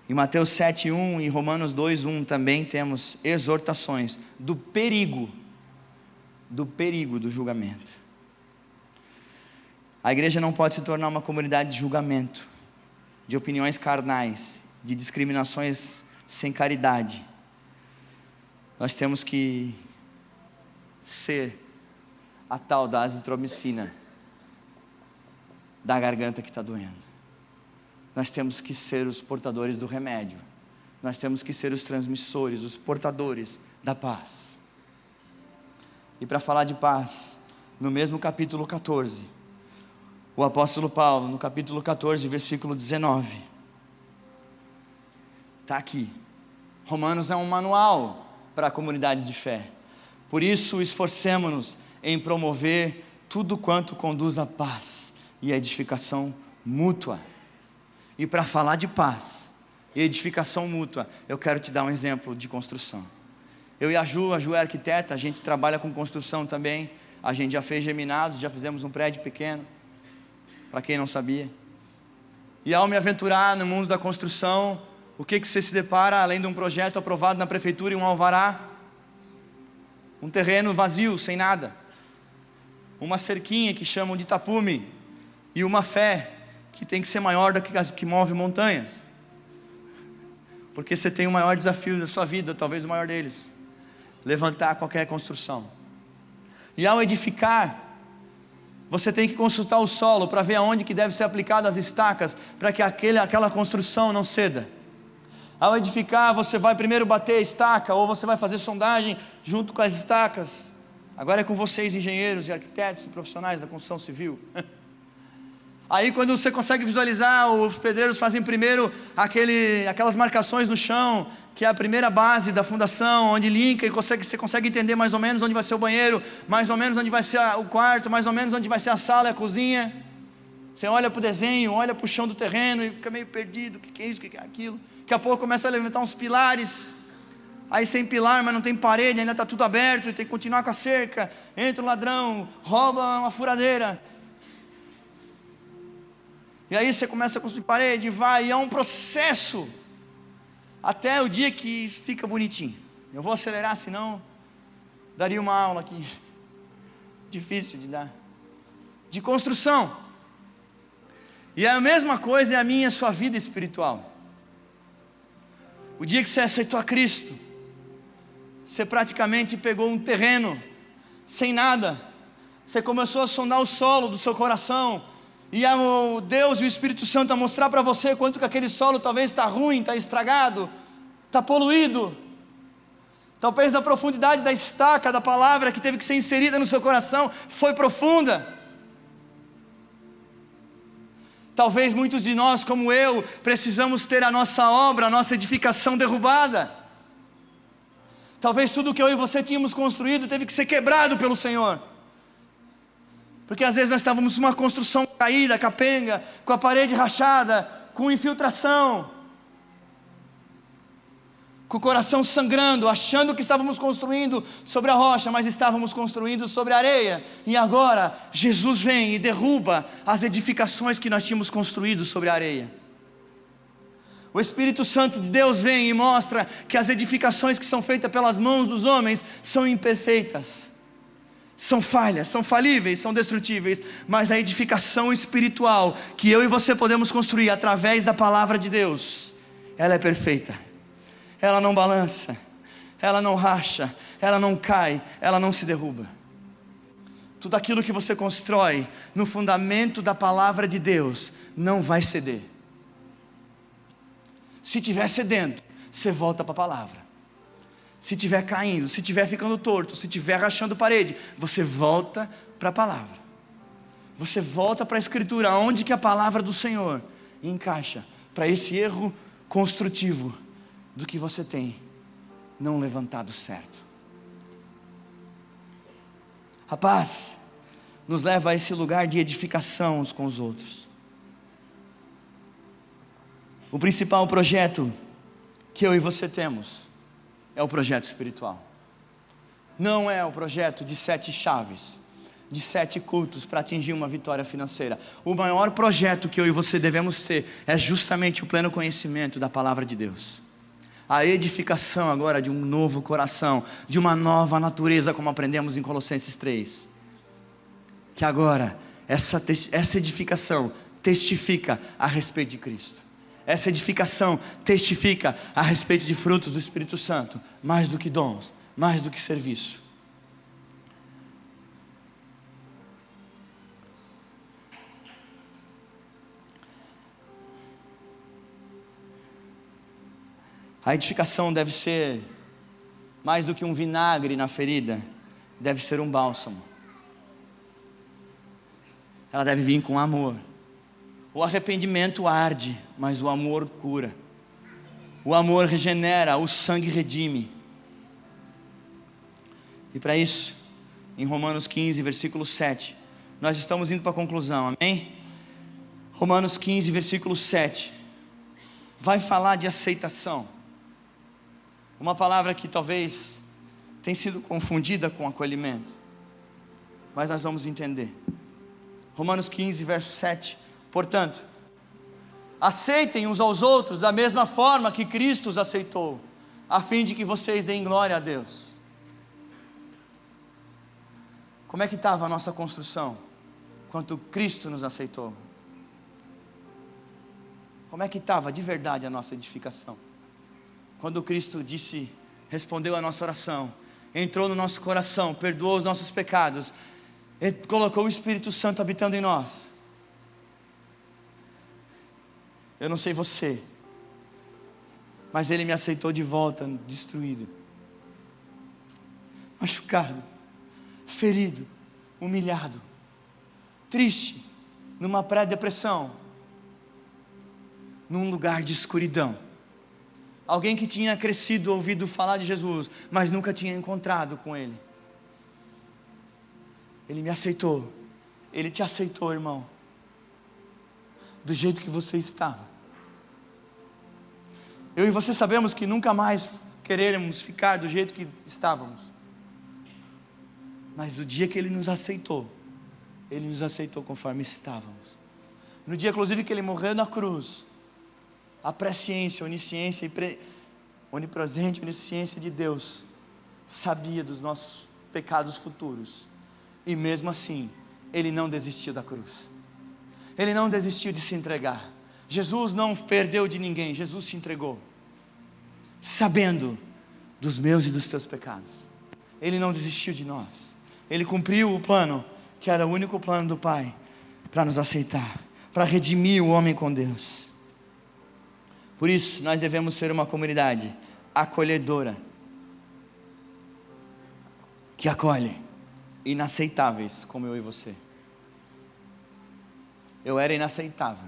Em Mateus 7:1 e Romanos 2:1 também temos exortações do perigo do julgamento. A igreja não pode se tornar uma comunidade de julgamento, de opiniões carnais, de discriminações sem caridade. Nós temos que ser a tal da azitromicina da garganta que está doendo. Nós temos que ser os portadores do remédio. Nós temos que ser os transmissores, os portadores da paz. E para falar de paz, no mesmo capítulo 14, o apóstolo Paulo, no capítulo 14, versículo 19, está aqui. Romanos é um manual para a comunidade de fé. Por isso, esforcemo-nos em promover tudo quanto conduz à paz e à edificação mútua. E para falar de paz e edificação mútua, eu quero te dar um exemplo de construção. Eu e a Ju é arquiteta, a gente trabalha com construção também. A gente já fez geminados, já fizemos um prédio pequeno, para quem não sabia. E ao me aventurar no mundo da construção, o que você se depara, além de um projeto aprovado na prefeitura e um alvará? Um terreno vazio, sem nada. Uma cerquinha que chamam de tapume. E uma fé que tem que ser maior do que as que move montanhas. Porque você tem o maior desafio da sua vida, talvez o maior deles: levantar qualquer construção. E ao edificar, você tem que consultar o solo para ver aonde que deve ser aplicado as estacas, para que aquela construção não ceda. Ao edificar, você vai primeiro bater a estaca, ou você vai fazer sondagem junto com as estacas. Agora é com vocês, engenheiros e arquitetos e profissionais da construção civil. Aí quando você consegue visualizar, os pedreiros fazem primeiro aquelas marcações no chão, que é a primeira base da fundação, onde linka, e você consegue entender mais ou menos onde vai ser o banheiro, mais ou menos onde vai ser o quarto, mais ou menos onde vai ser a sala e a cozinha. Você olha para o desenho, olha para o chão do terreno e fica meio perdido: o que é isso, o que é aquilo? Daqui a pouco começa a levantar uns pilares, aí sem pilar, mas não tem parede, ainda está tudo aberto, e tem que continuar com a cerca. Entra um ladrão, rouba uma furadeira, e aí você começa a construir parede, e é um processo, até o dia que fica bonitinho. Eu vou acelerar, senão daria uma aula aqui, difícil de dar, de construção. E a mesma coisa é a minha e a sua vida espiritual. O dia que você aceitou a Cristo, você praticamente pegou um terreno sem nada. Você começou a sondar o solo do seu coração, e o Deus e o Espírito Santo a mostrar para você quanto que aquele solo talvez está ruim, está estragado, está poluído. Talvez a profundidade da estaca da palavra que teve que ser inserida no seu coração foi profunda. Talvez muitos de nós, como eu, precisamos ter a nossa obra, a nossa edificação derrubada. Talvez tudo que eu e você tínhamos construído teve que ser quebrado pelo Senhor. Porque às vezes nós estávamos numa construção caída, capenga, com a parede rachada, com infiltração, com o coração sangrando, achando que estávamos construindo sobre a rocha, mas estávamos construindo sobre a areia. E agora Jesus vem e derruba as edificações que nós tínhamos construído sobre a areia. O Espírito Santo de Deus vem e mostra que as edificações que são feitas pelas mãos dos homens são imperfeitas, são falhas, são falíveis, são destrutíveis, mas a edificação espiritual que eu e você podemos construir através da palavra de Deus, ela é perfeita. Ela não balança, ela não racha, ela não cai, ela não se derruba. Tudo aquilo que você constrói no fundamento da palavra de Deus não vai ceder. Se estiver cedendo, você volta para a palavra. se estiver caindo, se estiver ficando torto, se estiver rachando parede, você volta para a palavra. Você volta para a Escritura, onde que a palavra do Senhor encaixa para esse erro construtivo do que você tem não levantado certo. A paz nos leva a esse lugar de edificação uns com os outros. O principal projeto que eu e você temos é o projeto espiritual. Não é o projeto de 7 chaves, de 7 cultos para atingir uma vitória financeira. O maior projeto que eu e você devemos ter é justamente o pleno conhecimento da palavra de Deus. A edificação agora de um novo coração, de uma nova natureza, como aprendemos em Colossenses 3. Que agora, essa edificação testifica a respeito de Cristo. Essa edificação testifica a respeito de frutos do Espírito Santo, mais do que dons, mais do que serviço. A edificação deve ser mais do que um vinagre na ferida, deve ser um bálsamo. Ela deve vir com amor. O arrependimento arde, mas o amor cura. O amor regenera, o sangue redime. E para isso, em Romanos 15, versículo 7, nós estamos indo para a conclusão, amém? Romanos 15, versículo 7, vai falar de aceitação. Uma palavra que talvez tenha sido confundida com acolhimento, mas nós vamos entender. Romanos 15, verso 7, portanto, aceitem uns aos outros da mesma forma que Cristo os aceitou, a fim de que vocês deem glória a Deus. Como é que estava a nossa construção, quando Cristo nos aceitou? Como é que estava de verdade a nossa edificação? Quando Cristo respondeu a nossa oração, entrou no nosso coração, perdoou os nossos pecados, Ele colocou o Espírito Santo habitando em nós. Eu não sei você, mas Ele me aceitou de volta, destruído, machucado, ferido, humilhado, triste, numa pré-depressão, num lugar de escuridão. Alguém que tinha crescido, ouvido falar de Jesus, mas nunca tinha encontrado com Ele. Ele me aceitou. Ele te aceitou, irmão, do jeito que você estava. Eu e você sabemos que nunca mais queremos ficar do jeito que estávamos. Mas o dia que Ele nos aceitou conforme estávamos. No dia inclusive que Ele morreu na cruz, a presciência, onisciência e onipresente onisciência de Deus sabia dos nossos pecados futuros, e mesmo assim Ele não desistiu da cruz. Ele não desistiu de se entregar. Jesus não perdeu de ninguém, Jesus se entregou, sabendo dos meus e dos teus pecados. Ele não desistiu de nós. Ele cumpriu o plano, que era o único plano do Pai, para nos aceitar, para redimir o homem com Deus. Por isso, nós devemos ser uma comunidade acolhedora, que acolhe inaceitáveis como eu e você. Eu era inaceitável.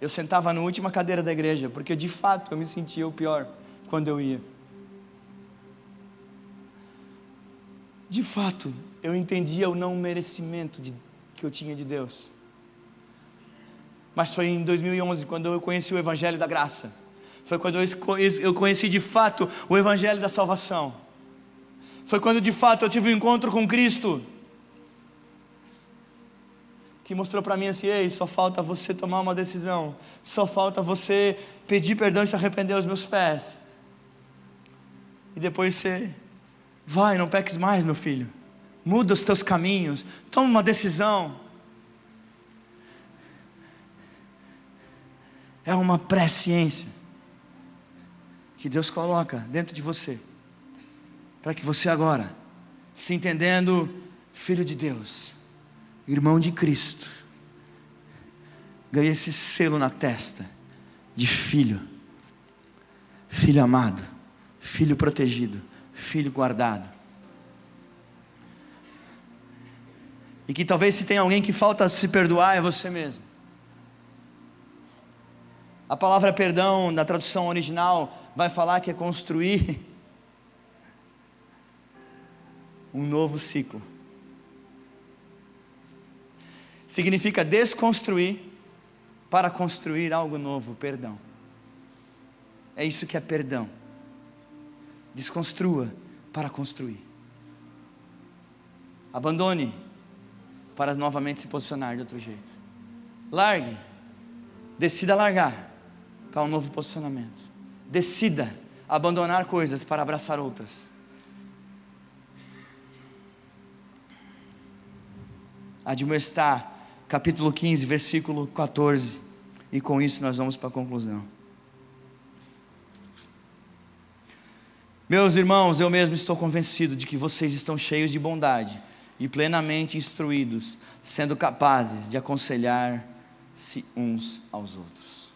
Eu sentava na última cadeira da igreja, porque de fato eu me sentia o pior quando eu ia. De fato, eu entendia o não merecimento que eu tinha de Deus. Mas foi em 2011, quando eu conheci o Evangelho da Graça. Foi quando eu conheci de fato o Evangelho da Salvação. Foi quando de fato eu tive um encontro com Cristo, que mostrou para mim assim: ei, só falta você tomar uma decisão, só falta você pedir perdão e se arrepender aos meus pés, e depois você vai, não peques mais, meu filho, muda os teus caminhos, toma uma decisão. É uma presciência que Deus coloca dentro de você, para que você agora, se entendendo filho de Deus, irmão de Cristo, ganhe esse selo na testa de filho, filho amado, filho protegido, filho guardado. E que talvez se tem alguém que falta se perdoar, é você mesmo. A palavra perdão, na tradução original, vai falar que é construir um novo ciclo. Significa desconstruir para construir algo novo, perdão. É isso que é perdão. Desconstrua para construir. Abandone para novamente se posicionar de outro jeito. Largue. Decida largar para um novo posicionamento. Decida abandonar coisas para abraçar outras. Admoestar, capítulo 15, versículo 14. E com isso nós vamos para a conclusão. Meus irmãos, eu mesmo estou convencido de que vocês estão cheios de bondade e plenamente instruídos, sendo capazes de aconselhar-se uns aos outros.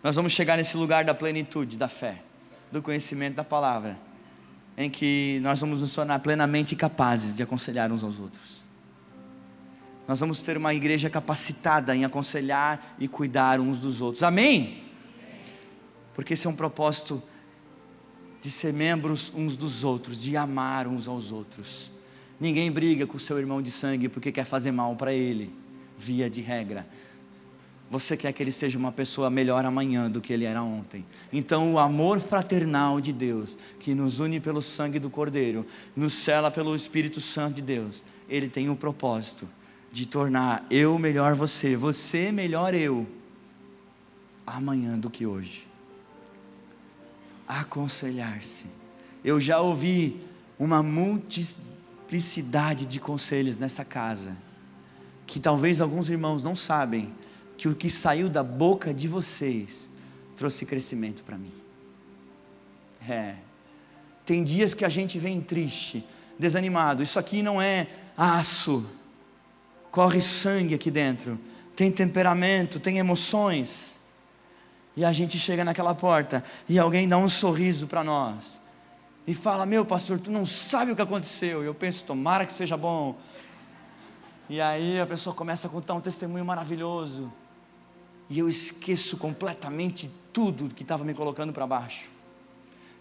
Nós vamos chegar nesse lugar da plenitude, da fé, do conhecimento da palavra, em que nós vamos nos tornar plenamente capazes de aconselhar uns aos outros. Nós vamos ter uma igreja capacitada em aconselhar e cuidar uns dos outros. Amém? Porque esse é um propósito de ser membros uns dos outros, de amar uns aos outros. Ninguém briga com o seu irmão de sangue porque quer fazer mal para ele, via de regra. Você quer que ele seja uma pessoa melhor amanhã do que ele era ontem. Então o amor fraternal de Deus, que nos une pelo sangue do Cordeiro, nos sela pelo Espírito Santo de Deus, ele tem um propósito de tornar eu melhor você, você melhor eu, amanhã do que hoje. Aconselhar-se. Eu já ouvi uma multiplicidade de conselhos nessa casa, que talvez alguns irmãos não sabem, que o que saiu da boca de vocês trouxe crescimento para mim. Tem dias que a gente vem triste, desanimado. Isso aqui não é aço, corre sangue aqui dentro, tem temperamento, tem emoções. E a gente chega naquela porta e alguém dá um sorriso para nós e fala: meu pastor, tu não sabe o que aconteceu. E eu penso: tomara que seja bom. E aí a pessoa começa a contar um testemunho maravilhoso, e eu esqueço completamente tudo que estava me colocando para baixo.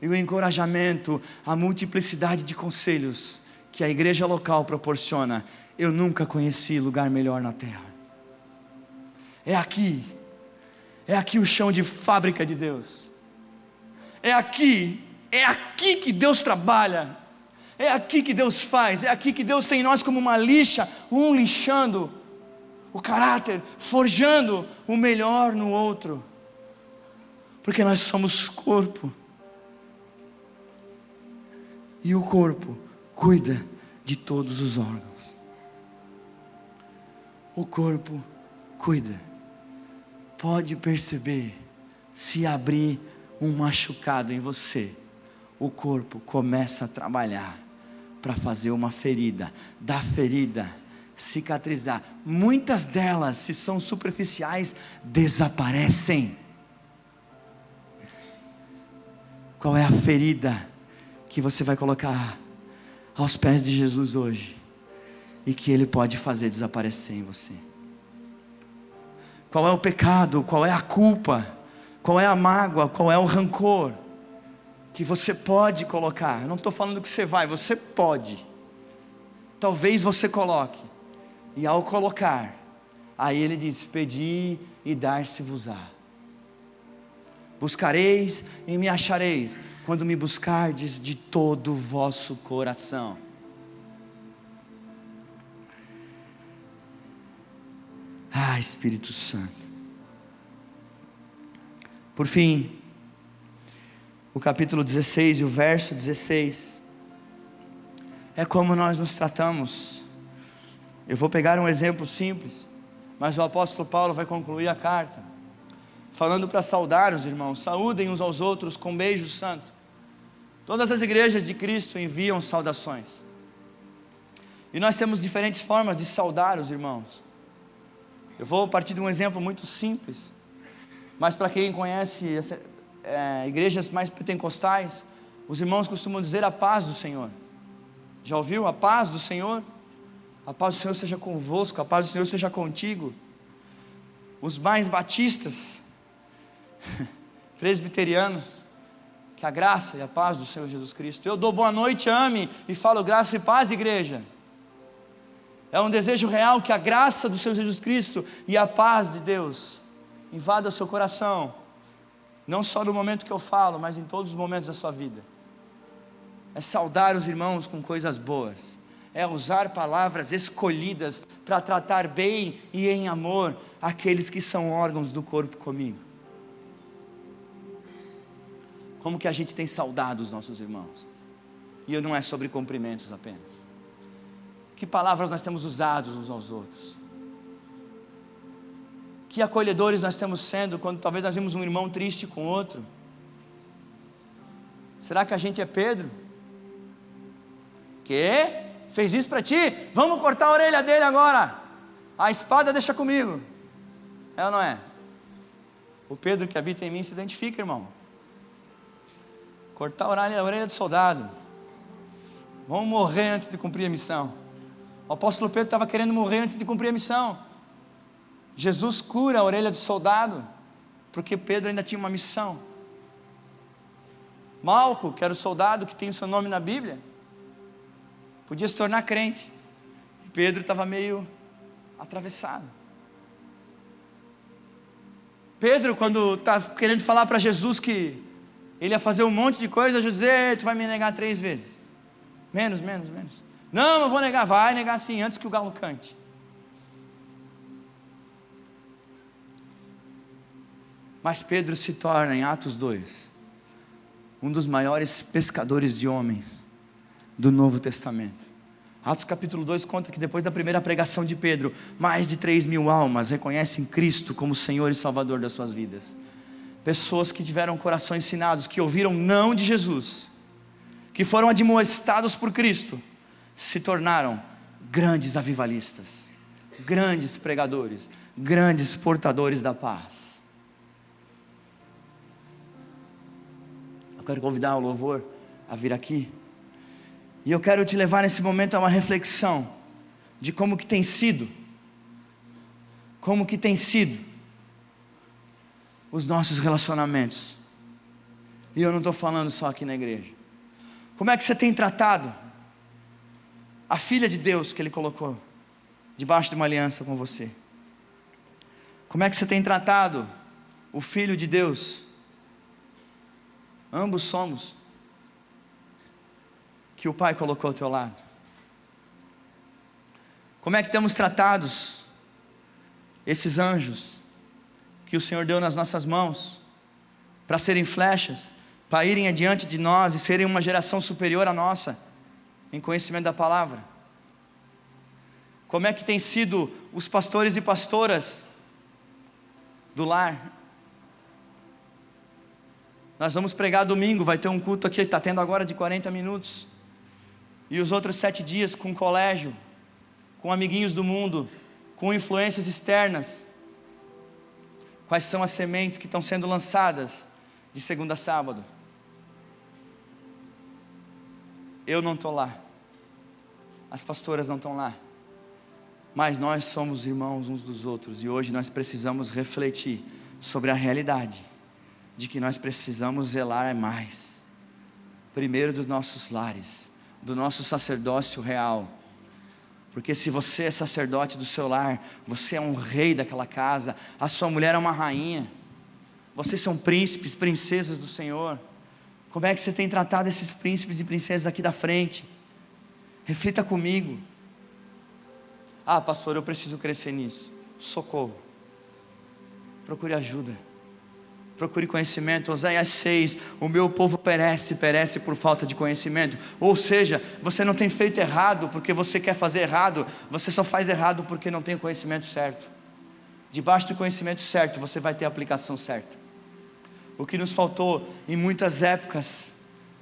E o encorajamento, a multiplicidade de conselhos que a igreja local proporciona, eu nunca conheci lugar melhor na terra. É aqui o chão de fábrica de Deus. É aqui que Deus trabalha. É aqui que Deus faz. É aqui que Deus tem nós como uma lixa, um lixando o caráter, forjando o melhor no outro, porque nós somos corpo, e o corpo cuida de todos os órgãos. O corpo cuida. Pode perceber, se abrir um machucado em você, o corpo começa a trabalhar para fazer uma ferida, da ferida cicatrizar. Muitas delas, se são superficiais, desaparecem. Qual é a ferida que você vai colocar aos pés de Jesus hoje e que Ele pode fazer desaparecer em você? Qual é o pecado? Qual é a culpa? Qual é a mágoa? Qual é o rancor que você pode colocar? Eu não estou falando que você vai, você pode. Talvez você coloque. E ao colocar, aí ele diz: pedi e dar-se-vos-á. Buscareis e me achareis, quando me buscardes de todo o vosso coração. Espírito Santo. Por fim, o capítulo 16 e o verso 16, é como nós nos tratamos. Eu vou pegar um exemplo simples, mas o apóstolo Paulo vai concluir a carta falando para saudar os irmãos. Saúdem uns aos outros com beijo santo. Todas as igrejas de Cristo enviam saudações, e nós temos diferentes formas de saudar os irmãos. Eu vou partir de um exemplo muito simples, mas para quem conhece igrejas mais pentecostais, Os irmãos costumam dizer a paz do Senhor. Já ouviu? A paz do Senhor? A paz do Senhor seja convosco, a paz do Senhor seja contigo. Os mais batistas, presbiterianos, que a graça e a paz do Senhor Jesus Cristo. Eu dou boa noite, ame, e falo graça e paz, igreja. É um desejo real que a graça do Senhor Jesus Cristo e a paz de Deus invada o seu coração, não só no momento que eu falo, mas em todos os momentos da sua vida. É saudar os irmãos com coisas boas, é usar palavras escolhidas para tratar bem e em amor aqueles que são órgãos do corpo comigo. Como que a gente tem saudado os nossos irmãos? E não é sobre cumprimentos apenas. Que palavras nós temos usado uns aos outros? Que acolhedores nós temos sendo quando talvez nós vimos um irmão triste com outro? Será que a gente é Pedro? Que? Fez isso para ti? Vamos cortar a orelha dele agora. A espada deixa comigo. É ou não é? O Pedro que habita em mim se identifica, irmão. Cortar a orelha do soldado. Vamos morrer antes de cumprir a missão. O apóstolo Pedro estava querendo morrer antes de cumprir a missão. Jesus cura a orelha do soldado, porque Pedro ainda tinha uma missão. Malco, que era o soldado que tem o seu nome na Bíblia, podia se tornar crente. Pedro estava meio atravessado. Pedro, quando está querendo falar para Jesus que ele ia fazer um monte de coisa, José, tu vai me negar 3 vezes. Menos. Não, eu vou negar. Vai negar sim, antes que o galo cante. Mas Pedro se torna, em Atos 2, um dos maiores pescadores de homens do Novo Testamento. Atos capítulo 2 conta que depois da primeira pregação de Pedro, mais de 3.000 almas reconhecem Cristo como Senhor e Salvador das suas vidas. Pessoas que tiveram corações ensinados, que ouviram não de Jesus, que foram admoestados por Cristo, se tornaram grandes avivalistas, grandes pregadores, grandes portadores da paz. Eu quero convidar o louvor a vir aqui, e eu quero te levar nesse momento a uma reflexão de como que tem sido os nossos relacionamentos. E eu não estou falando só aqui na igreja. Como é que você tem tratado a filha de Deus que Ele colocou debaixo de uma aliança com você? Como é que você tem tratado o filho de Deus? Ambos somos, que o Pai colocou ao teu lado. Como é que temos tratados esses anjos que o Senhor deu nas nossas mãos, para serem flechas, para irem adiante de nós e serem uma geração superior à nossa, em conhecimento da palavra? Como é que tem sido os pastores e pastoras do lar? Nós vamos pregar domingo, vai ter um culto aqui, está tendo agora de 40 minutos, e os outros 7 dias com colégio, com amiguinhos do mundo, com influências externas. Quais são as sementes que estão sendo lançadas de segunda a sábado? Eu não estou lá, as pastoras não estão lá, mas nós somos irmãos uns dos outros, e hoje nós precisamos refletir sobre a realidade de que nós precisamos zelar mais, primeiro dos nossos lares, do nosso sacerdócio real. Porque se você é sacerdote do seu lar, você é um rei daquela casa, a sua mulher é uma rainha, vocês são príncipes, princesas do Senhor. Como é que você tem tratado esses príncipes e princesas aqui da frente? Reflita comigo. Ah, pastor, eu preciso crescer nisso. Socorro. Procure ajuda. Procure conhecimento. Oséias 6, o meu povo perece por falta de conhecimento. Ou seja, você não tem feito errado porque você quer fazer errado, você só faz errado porque não tem o conhecimento certo. Debaixo do conhecimento certo, você vai ter a aplicação certa. O que nos faltou em muitas épocas,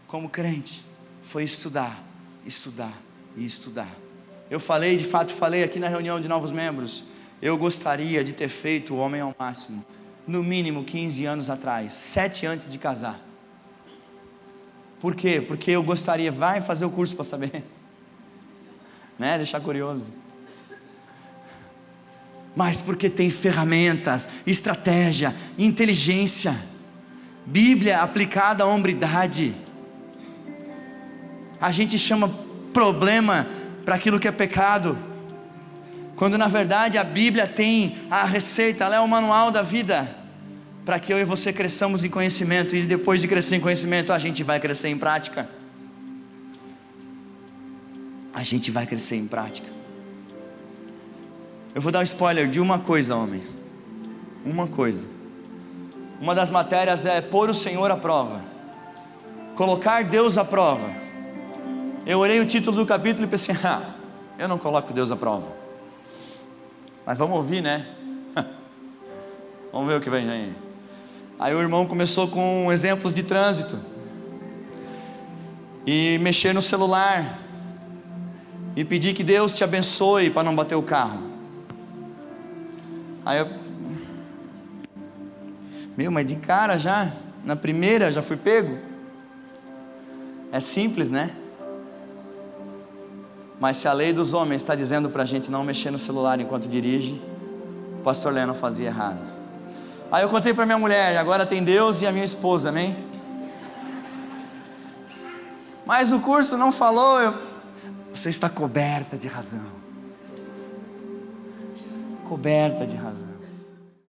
como crente, foi estudar. Eu falei, de fato falei aqui na reunião de novos membros, eu gostaria de ter feito o Homem ao Máximo no mínimo 15 anos atrás, 7 antes de casar. Por quê? Porque eu gostaria, vai fazer o curso para saber, né? Deixar curioso. Mas porque tem ferramentas, estratégia, inteligência. Bíblia aplicada à hombridade. A gente chama problema para aquilo que é pecado, quando na verdade a Bíblia tem a receita, ela é o manual da vida, para que eu e você cresçamos em conhecimento, e depois de crescer em conhecimento, a gente vai crescer em prática. A gente vai crescer em prática. Eu vou dar um spoiler de uma coisa, homens. Uma coisa. Uma das matérias é pôr o Senhor à prova, colocar Deus à prova. Eu olhei o título do capítulo e pensei, eu não coloco Deus à prova. Mas vamos ouvir, né? Vamos ver o que vem aí. Aí o irmão começou com exemplos de trânsito, e mexer no celular, e pedir que Deus te abençoe para não bater o carro. Aí eu, mas de cara já, na primeira já fui pego. É simples, né? Mas se a lei dos homens está dizendo para a gente não mexer no celular enquanto dirige, o pastor Lennon fazia errado. Aí eu contei para minha mulher, e agora tem Deus e a minha esposa, amém? Mas o curso não falou, você está coberta de razão. Coberta de razão.